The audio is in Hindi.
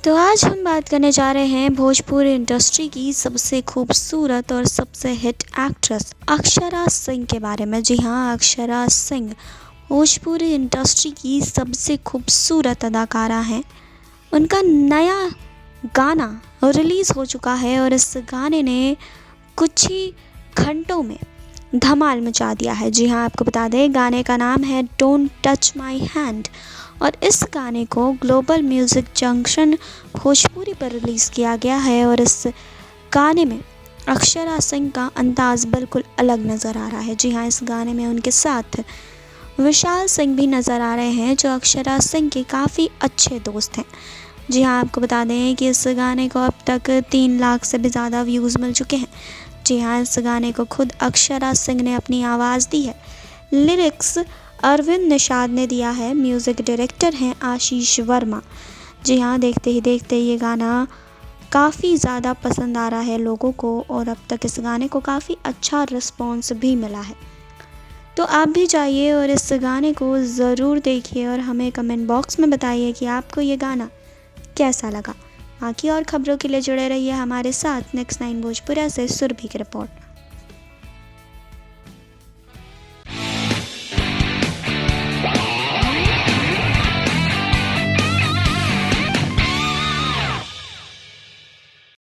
तो आज हम बात करने जा रहे हैं भोजपुरी इंडस्ट्री की सबसे खूबसूरत और सबसे हिट एक्ट्रेस अक्षरा सिंह के बारे में। जी हाँ, अक्षरा सिंह भोजपुरी इंडस्ट्री की सबसे खूबसूरत अदाकारा हैं। उनका नया गाना रिलीज़ हो चुका है और इस गाने ने कुछ ही घंटों में धमाल मचा दिया है। जी हाँ, आपको बता दें गाने का नाम है डोंट टच माई हैंड और इस गाने को ग्लोबल म्यूज़िक जंक्शन भोजपुरी पर रिलीज़ किया गया है और इस गाने में अक्षरा सिंह का अंदाज़ बिल्कुल अलग नज़र आ रहा है। जी हाँ, इस गाने में उनके साथ विशाल सिंह भी नज़र आ रहे हैं जो अक्षरा सिंह के काफ़ी अच्छे दोस्त हैं। जी हाँ, आपको बता दें कि इस गाने को अब तक 3 लाख से भी ज़्यादा व्यूज़ मिल चुके हैं। जी हाँ, इस गाने को खुद अक्षरा सिंह ने अपनी आवाज़ दी है। लिरिक्स अरविंद निषाद ने दिया है। म्यूज़िक डायरेक्टर हैं आशीष वर्मा। जी हाँ, देखते ही देखते ये गाना काफ़ी ज़्यादा पसंद आ रहा है लोगों को और अब तक इस गाने को काफ़ी अच्छा रिस्पॉन्स भी मिला है। तो आप भी जाइए और इस गाने को ज़रूर देखिए और हमें कमेंट बॉक्स में बताइए कि आपको ये गाना कैसा लगा। बाकी और खबरों के लिए जुड़े रहिए हमारे साथ। नेक्स्ट 9 भोजपुरा से सुरभि की रिपोर्ट।